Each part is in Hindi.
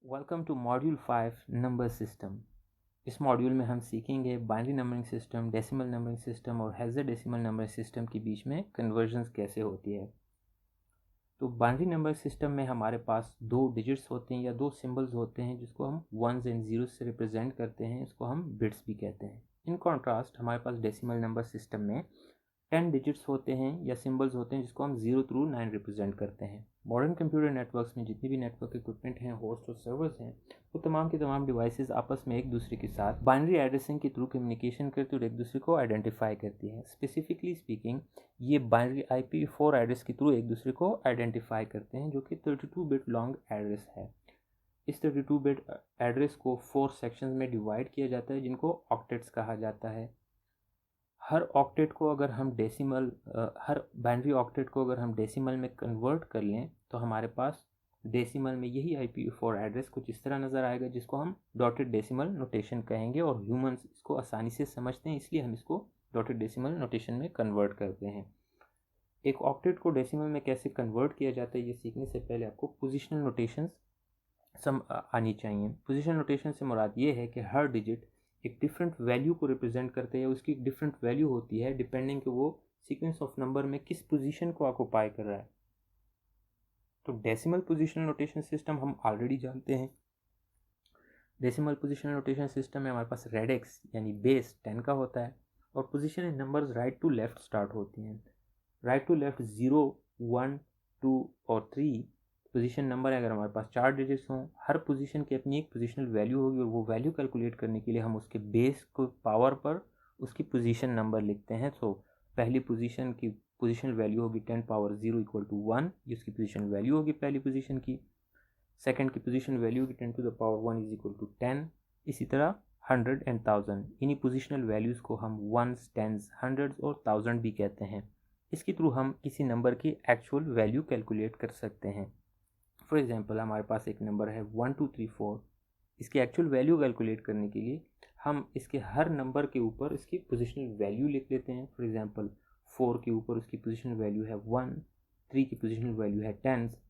Welcome to module 5 number system. इस मॉड्यूल में हम सीखेंगे binary numbering system, decimal numbering system और हेक्साडेसिमल नंबर सिस्टम के बीच में कन्वर्जन्स कैसे होती है। तो बाइनरी नंबर सिस्टम में हमारे पास दो डिजिट्स होते हैं या दो सिंबल्स होते हैं जिसको हम वंस एंड जीरोस से रिप्रेजेंट करते हैं। इसको हम बिट्स भी कहते हैं। इन कॉन्ट्रास्ट हमारे पास डेसिमल नंबर सिस्टम में 10 डिजिट्स होते हैं या सिंबल्स होते हैं जिसको हम 0 थ्रू 9 रिप्रेजेंट करते हैं। मॉडर्न कंप्यूटर नेटवर्क्स में जितने भी नेटवर्क इक्विपमेंट हैं, होस्ट और सर्वर्स हैं, वो तमाम के तमाम डिवाइसेस आपस में एक दूसरे के साथ बाइनरी एड्रेसिंग के थ्रू कम्युनिकेशन करती और एक दूसरे को आइडेंटिफाई करती हैं। स्पेसिफिकली स्पीकिंग, ये बाइनरी IP4 एड्रेस के थ्रू एक दूसरे को आइडेंटिफाई करते हैं, जो कि 32 बिट लॉन्ग एड्रेस है। इस 32 बिट एड्रेस को 4 सेक्शंस में डिवाइड किया जाता है जिनको ऑक्टेट्स कहा जाता है। हर ऑक्टेट को अगर हम हर बाइनरी ऑक्टेट को अगर हम डेसिमल में कन्वर्ट कर लें तो हमारे पास डेसिमल में यही IP4 एड्रेस कुछ इस तरह नज़र आएगा, जिसको हम डॉटेड डेसिमल नोटेशन कहेंगे। और ह्यूमंस इसको आसानी से समझते हैं, इसलिए हम इसको डॉटेड डेसिमल नोटेशन में कन्वर्ट करते हैं। एक ऑक्टेट को डेसिमल में कैसे कन्वर्ट किया जाता है, ये सीखने से पहले आपको पोजिशनल नोटेशंस आनी चाहिए। पोजिशनल नोटेशन से मुराद ये है कि हर डिजिट एक डिफरेंट वैल्यू को रिप्रेजेंट करते हैं। उसकी एक डिफरेंट वैल्यू होती है डिपेंडिंग कि वो सीक्वेंस ऑफ नंबर में किस पोजीशन को ऑक्युपाई कर रहा है। तो डेसिमल पोजीशनल नोटेशन सिस्टम हम ऑलरेडी जानते हैं। डेसिमल पोजीशनल नोटेशन सिस्टम में हमारे पास रेडिक्स यानी बेस 10 का होता है और position in numbers right to left start होती हैं। राइट टू लेफ्ट 0, 1, 2 और 3 पोजीशन नंबर है। अगर हमारे पास 4 डिजिट्स हों, हर पोजीशन की अपनी एक पोजीशनल वैल्यू होगी और वो वैल्यू कैलकुलेट करने के लिए हम उसके बेस को पावर पर उसकी पोजीशन नंबर लिखते हैं। तो पहली पोजीशन की पोजीशनल वैल्यू होगी 10 पावर 0 इक्वल टू 1, ये उसकी पोजीशनल वैल्यू होगी पहली पोजीशन की। सेकंड की पोजीशनल वैल्यू होगी 10 to the power 1 is equal to 10। इसी तरह 100 एंड 1000, इन्हीं पोजीशनल वैल्यूज़ को हम वंस, टेंस, हंड्रेड्स और 1000 भी कहते हैं। इसके थ्रू हम किसी नंबर की एक्चुअल वैल्यू कैलकुलेट कर सकते हैं। फॉर एग्जांपल, हमारे पास एक नंबर है 1234। इसकी एक्चुअल वैल्यू कैलकुलेट करने के लिए हम इसके हर नंबर के ऊपर इसकी पोजीशनल वैल्यू लिख लेते हैं। फॉर एग्जांपल, 4 के ऊपर उसकी पोजीशनल वैल्यू है 1, 3 की पोजीशनल वैल्यू है टेंस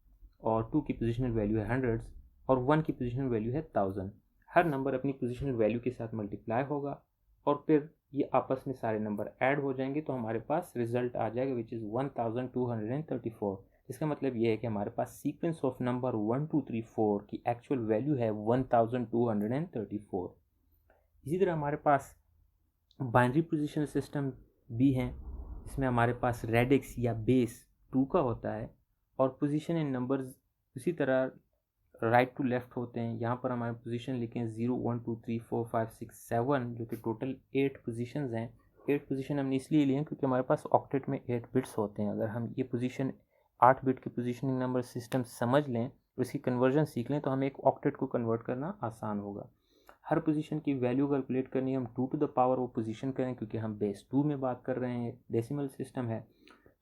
और 2 की पोजीशनल वैल्यू है हंड्रेड्स और 1 की पोजीशनल वैल्यू है 1000। हर नंबर अपनी पोजीशनल वैल्यू के साथ मल्टीप्लाई होगा और फिर ये आपस में सारे नंबर ऐड हो जाएंगे तो हमारे पास रिजल्ट आ जाएगा विच इज़ 1234। इसका मतलब ये है कि हमारे पास सीक्वेंस ऑफ नंबर 1 2 3 4 की एक्चुअल वैल्यू है 1234। इसी तरह हमारे पास बाइनरी पोजीशन सिस्टम भी हैं। इसमें हमारे पास रेडिक्स या बेस 2 का होता है और पोजीशन इन नंबर्स इसी तरह राइट टू लेफ्ट होते हैं। यहाँ पर हमारे पोजीशन लिखें 0 1 2 3 4 5 6 7, जो कि टोटल 8 पोजीशंस हैं। 8 पोजीशन हमने इसलिए लिए क्योंकि हमारे पास ऑक्टेट में 8 बिट्स होते हैं। अगर हम ये पोजीशन 8 बिट की पोजीशनिंग नंबर सिस्टम समझ लें, उसकी कन्वर्जन सीख लें, तो हमें एक ऑक्टेट को कन्वर्ट करना आसान होगा। हर पोजीशन की वैल्यू कैलकुलेट करनी है, हम 2 टू द पावर वो पोजीशन करें क्योंकि हम बेस 2 में बात कर रहे हैं, डेसिमल सिस्टम है।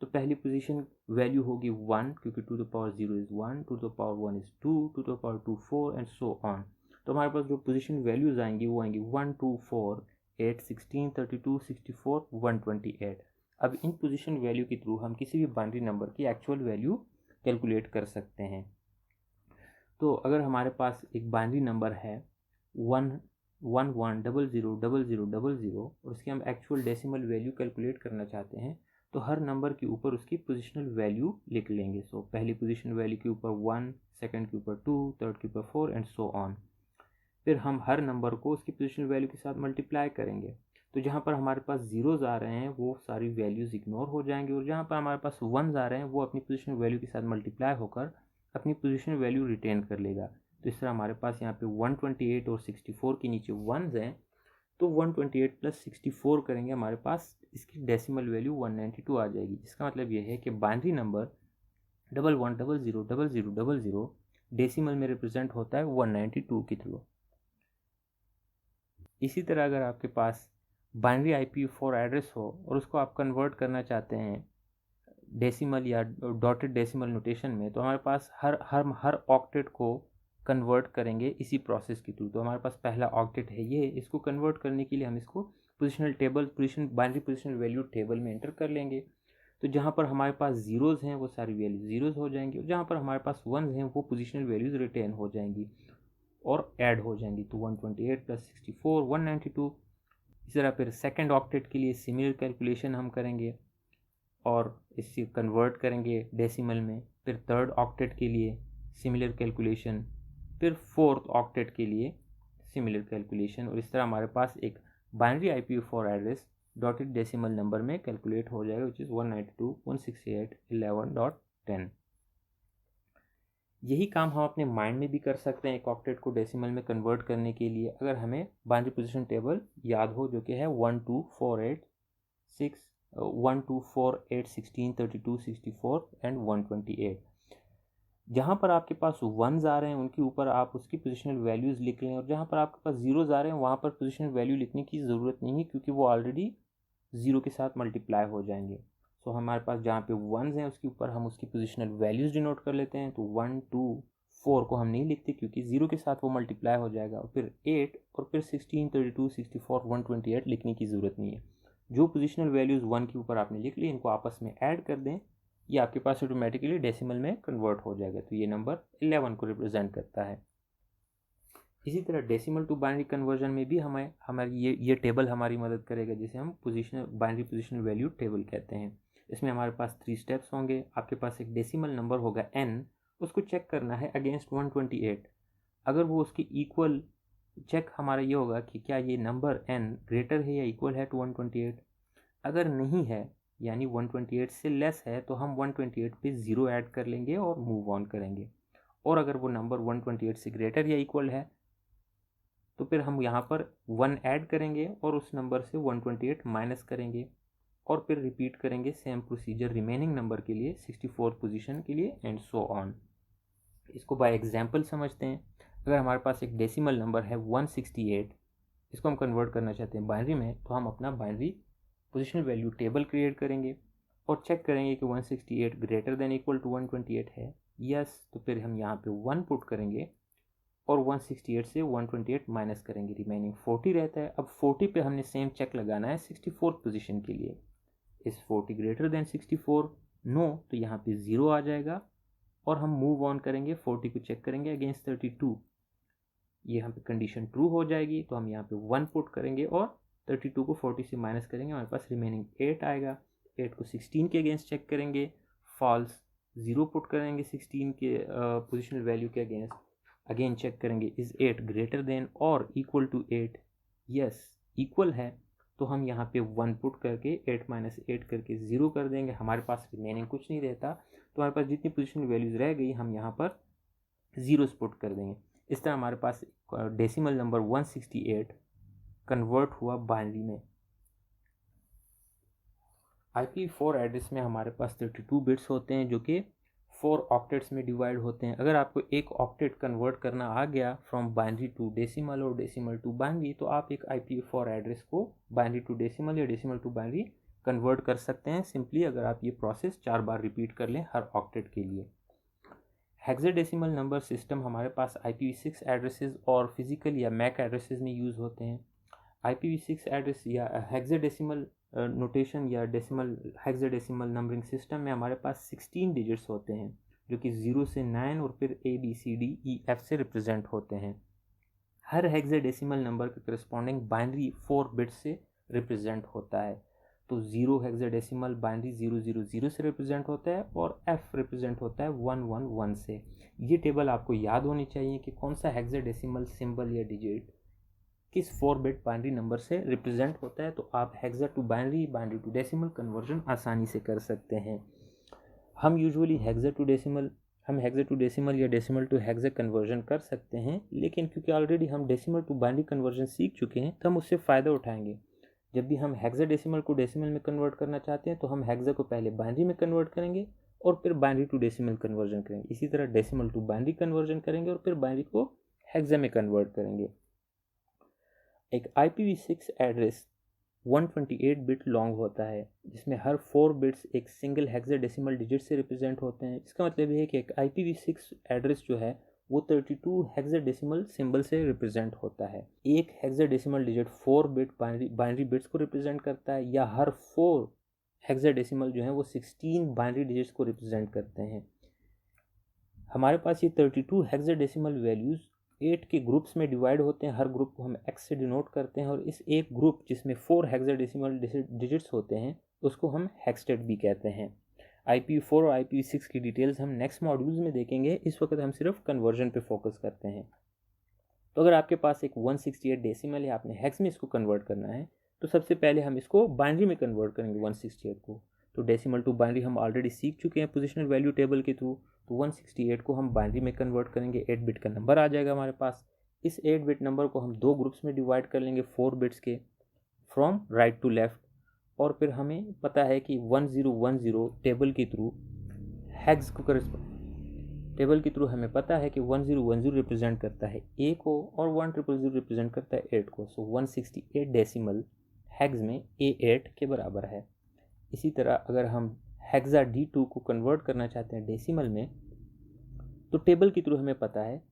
तो पहली पोजीशन वैल्यू होगी 1 क्योंकि 2 to the power 0 is 1, 2 to the power 1 is 2, 2 to the power 2 4 and so on. तो हमारे पास जो पोजीशन वैल्यूज आएंगी वो आएंगी 1 2 4 8 16 32 64 128। अब इन पोजीशन वैल्यू के थ्रू हम किसी भी बाइनरी नंबर की एक्चुअल वैल्यू कैलकुलेट कर सकते हैं। तो अगर हमारे पास एक बाइनरी नंबर है 111000000 और उसकी हम एक्चुअल डेसिमल वैल्यू कैलकुलेट करना चाहते हैं, तो हर नंबर के ऊपर उसकी पोजीशनल वैल्यू लिख लेंगे। सो पहली पोजीशन वैल्यू के ऊपर 1, सेकंड के ऊपर 2, थर्ड के ऊपर 4 एंड सो ऑन। फिर हम हर नंबर को उसकी पोजीशनल वैल्यू के साथ मल्टीप्लाई करेंगे। तो जहाँ पर हमारे पास जीरोज आ रहे हैं वो सारी वैल्यूज़ इग्नोर हो जाएंगी और जहाँ पर हमारे पास वंस आ रहे हैं वो अपनी पोजीशनल वैल्यू के साथ मल्टीप्लाई होकर अपनी पोजीशनल वैल्यू रिटेन कर लेगा। तो इस तरह हमारे पास यहाँ पे 128 और 64 के नीचे वंस हैं, तो 128 प्लस 64 करेंगे, हमारे पास इसकी डेसिमल वैल्यू 192 आ जाएगी। इसका मतलब ये है कि बाइनरी नंबर 11000000 डेसिमल में रिप्रेजेंट होता है 192 के थ्रू। इसी तरह अगर आपके पास बाइनरी IP4 एड्रेस हो और उसको आप कन्वर्ट करना चाहते हैं डेसिमल या डॉटेड डेसिमल नोटेशन में, तो हमारे पास हर ऑक्टेट को कन्वर्ट करेंगे इसी प्रोसेस के थ्रू। तो हमारे पास पहला ऑक्टेट है ये, इसको कन्वर्ट करने के लिए हम इसको बाइनरी पोजिशनल वैल्यू टेबल में एंटर कर लेंगे। तो जहाँ पर हमारे पास जीरोज़ हैं वो सारी वैल्यू जीरोज़ हो जाएंगी और जहाँ पर हमारे पास वंस हैं वो पोजिशनल वैल्यूज़ रिटेन हो जाएंगी। और ऐड हो जाएंगी, तो 128 + 64 192। इसी तरह फिर सेकेंड ऑक्टेट के लिए सिमिलर कैलकुलेशन हम करेंगे और इसे कन्वर्ट करेंगे डेसिमल में। फिर थर्ड ऑक्टेट के लिए सिमिलर कैलकुलेशन, फिर फोर्थ ऑक्टेट के लिए सिमिलर कैलकुलेशन, और इस तरह हमारे पास एक binary IPv4 address dotted decimal number में कैलकुलेट हो जाएगा, विच इज़ 192.168.11.10। यही काम हम अपने माइंड में भी कर सकते हैं एक ऑक्टेट को डेसिमल में कन्वर्ट करने के लिए, अगर हमें बाइनरी पोजीशन टेबल याद हो, जो कि है 1 2 4 8 6 1 2 4 8 16 32 64 एंड 128। जहाँ पर आपके पास वंस आ रहे हैं उनके ऊपर आप उसकी पोजिशनल वैल्यूज़ लिख लें, और जहाँ पर आपके पास जीरोज़ आ रहे हैं वहाँ पर पोजिशनल वैल्यू लिखने की ज़रूरत नहीं है, क्योंकि वो ऑलरेडी ज़ीरो के साथ मल्टीप्लाई हो जाएंगे। सो हमारे पास जहाँ पे वंस हैं उसके ऊपर हम उसकी पोजिशनल वैल्यूज़ डिनोट कर लेते हैं, तो 1 2 4 को हम नहीं लिखते क्योंकि ज़ीरो के साथ वो मल्टीप्लाई हो जाएगा, और फिर 8 और फिर 16 32 64 128 लिखने की ज़रूरत नहीं है। जो पोजिशनल वैल्यूज़ 1 के ऊपर आपने लिख ली, इनको आपस में ऐड कर दें, ये आपके पास ऑटोमेटिकली डेसिमल में कन्वर्ट हो जाएगा। तो ये नंबर 11 को रिप्रेजेंट करता है। इसी तरह डेसिमल टू बाइनरी कन्वर्जन में भी हमारी ये टेबल हमारी मदद करेगा, जिसे हम बाइनरी पोजिशनल वैल्यू टेबल कहते हैं। इसमें हमारे पास 3 स्टेप्स होंगे। आपके पास एक डेसिमल नंबर होगा n, उसको चेक करना है अगेंस्ट 128। अगर वो उसकी इक्वल, चेक हमारा ये होगा कि क्या ये नंबर n ग्रेटर है या इक्वल है टू 128। अगर नहीं है, यानी 128 से लेस है, तो हम 128 पे 0 ऐड कर लेंगे और मूव ऑन करेंगे। और अगर वो नंबर 128 से ग्रेटर या इक्वल है, तो फिर हम यहाँ पर 1 ऐड करेंगे और उस नंबर से 128 माइनस करेंगे, और फिर रिपीट करेंगे सेम प्रोसीजर रिमेनिंग नंबर के लिए 64 पोजीशन के लिए, एंड सो ऑन। इसको बाय एग्जांपल समझते हैं। अगर हमारे पास एक डेसिमल नंबर है 168, इसको हम कन्वर्ट करना चाहते हैं बाइनरी में, तो हम अपना binary positional value table create करेंगे और चेक करेंगे कि 168 ग्रेटर देन इक्वल टू 128 है। यस, तो फिर हम यहाँ पे 1 पुट करेंगे और 168 से 128 माइनस करेंगे, रिमेनिंग 40 रहता है। अब 40 पे हमने सेम चेक लगाना है 64 पोजीशन के लिए। इस 40 ग्रेटर देन 64, नो, तो यहाँ पे 0 आ जाएगा और हम मूव ऑन करेंगे। 40 को चेक करेंगे अगेंस्ट 32, ये यहाँ पे कंडीशन ट्रू हो जाएगी, तो हम यहाँ पे 1 पुट करेंगे और 32 को 40 से माइनस करेंगे, हमारे पास रिमेनिंग 8 आएगा। 8 को 16 के अगेंस्ट चेक करेंगे, फॉल्स। 0 पुट करेंगे 16 के पोजिशनल वैल्यू के अगेंस्ट, अगेन चेक करेंगे इज 8 ग्रेटर देन और इक्वल टू 8। यस, इक्वल है, तो हम यहाँ पे 1 पुट करके 8 माइनस 8 करके 0 कर देंगे, हमारे पास रिमेनिंग कुछ नहीं रहता। तो हमारे पास जितनी पोजिशनल वैल्यूज रह गई हम यहाँ पर जीरोस पुट कर देंगे। इस तरह हमारे पास डेसिमल नंबर 168 कन्वर्ट हुआ बाइनरी में। IPv4 एड्रेस में हमारे पास 32 बिट्स होते हैं, जो कि 4 ऑक्टेट्स में डिवाइड होते हैं। अगर आपको एक ऑक्टेट कन्वर्ट करना आ गया फ्रॉम बाइनरी टू डेसिमल और डेसिमल टू बाइनरी, तो आप एक IPv4 एड्रेस को बाइनरी टू डेसिमल या डेसिमल टू बाइनरी कन्वर्ट कर सकते हैं सिंपली, अगर आप ये प्रोसेस 4 बार रिपीट कर लें हर ऑक्टेट के लिए। हेक्साडेसिमल नंबर सिस्टम हमारे पास IPv6 एड्रेसेस और फिजिकल या मैक एड्रेसेस में यूज़ होते हैं। IPv6 एड्रेस या हेक्साडेसिमल नोटेशन या डेसिमल हेक्साडेसिमल नंबरिंग सिस्टम में हमारे पास 16 डिजिट्स होते हैं, जो कि 0 से 9 और फिर ABCDEF से रिप्रेजेंट होते हैं। हर हेक्साडेसिमल नंबर के करस्पॉन्डिंग बाइनरी 4 बिट्स से रिप्रेजेंट होता है। तो 0 हेक्साडेसिमल बाइनरी 000 से रिप्रेजेंट होता है और F रिप्रेजेंट होता है 111 से। ये टेबल आपको याद होनी चाहिए कि कौन सा हेक्साडेसिमल सिंबल या डिजिट किस 4 बिट बाइनरी नंबर से रिप्रेजेंट होता है, तो आप hexa to binary, binary to decimal conversion आसानी से कर सकते हैं। हम यूजुअली हेक्सा टू डेसिमल या डेसिमल टू हेक्सा कन्वर्जन कर सकते हैं, लेकिन क्योंकि ऑलरेडी हम डेसिमल टू बाइनरी कन्वर्जन सीख चुके हैं, तो हम उससे फ़ायदा उठाएंगे। जब भी हम हेक्साडेसिमल को डेसिमल में कन्वर्ट करना चाहते हैं, तो हम हेक्सा को पहले बाइनरी में कन्वर्ट करेंगे और फिर बाइनरी टू डेसिमल कन्वर्जन करेंगे। इसी तरह डेसिमल टू बाइनरी कन्वर्जन करेंगे और फिर बाइनरी को हेक्सा में कन्वर्ट करेंगे। एक IPv6 एड्रेस 128 बिट लॉन्ग होता है, जिसमें हर 4 बिट्स एक सिंगल हेक्साडेसिमल डिजिट से रिप्रेजेंट होते हैं। इसका मतलब ये है कि एक IPv6 एड्रेस जो है वो 32 हेक्साडेसिमल सिंबल से रिप्रेजेंट होता है। एक hexadecimal digit 4 bit binary bits को रिप्रेजेंट करता है, या हर 4 हेक्साडेसिमल जो है वो 16 बाइनरी डिजिट्स को रिप्रेजेंट करते हैं। हमारे पास ये 32 हेक्साडेसिमल वैल्यूज़ 8 के ग्रुप्स में डिवाइड होते हैं, हर ग्रुप को हम x से डिनोट करते हैं, और इस एक ग्रुप जिसमें 4 हेक्साडेसिमल डिजिट्स होते हैं उसको हम हेक्सटेट भी कहते हैं। IPv4 और IPv6 की डिटेल्स हम नेक्स्ट मॉड्यूल्स में देखेंगे, इस वक्त हम सिर्फ कन्वर्जन पे फोकस करते हैं। तो अगर आपके पास एक 168 डेसिमल है, आपने हेक्स में इसको कन्वर्ट करना है, तो सबसे पहले हम इसको बाइनरी में कन्वर्ट करेंगे 168 को। तो डेसिमल टू बाइनरी हम ऑलरेडी सीख चुके हैं पोजिशनल वैल्यू टेबल के थ्रू। तो 168 को हम बाइनरी में कन्वर्ट करेंगे, 8 बिट का नंबर आ जाएगा हमारे पास। इस 8 बिट नंबर को हम 2 ग्रुप्स में डिवाइड कर लेंगे 4 बिट्स के, फ्रॉम राइट टू लेफ्ट। और फिर हमें पता है कि 1010 टेबल के थ्रू हेक्स को टेबल के थ्रू हमें पता है कि 1010 रिप्रेजेंट करता है ए को और 1000 रिप्रेजेंट करता है 8 को। सो 168 डेसिमल हेक्स में A8 के बराबर है। इसी तरह अगर हम हेक्सा D2 को कन्वर्ट करना चाहते हैं डेसिमल में, तो टेबल के थ्रू हमें पता है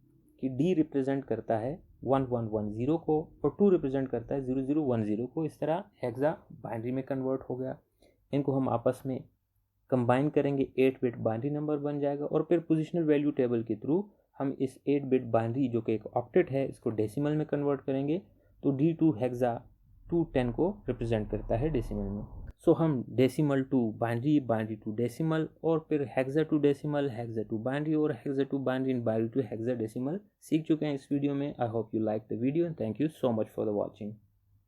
कि D रिप्रेजेंट करता है 1110 को और 2 रिप्रेजेंट करता है 0010 को। इस तरह हेक्सा बाइनरी में कन्वर्ट हो गया। इनको हम आपस में कंबाइन करेंगे, 8 बिट बाइनरी नंबर बन जाएगा। और फिर पोजिशनल वैल्यू टेबल के थ्रू हम इस 8 बिट बाइनरी जो कि एक ऑक्टेट है इसको डेसिमल में कन्वर्ट करेंगे। तो D2 हेक्सा 210 को रिप्रेजेंट करता है डेसिमल में। सो हम decimal to binary, binary to decimal, और फिर hexa to decimal, hexa to binary, और hexa to binary and binary to hexa decimal सीख चुके हैं इस वीडियो में। I hope you like the video and thank you so much for the watching.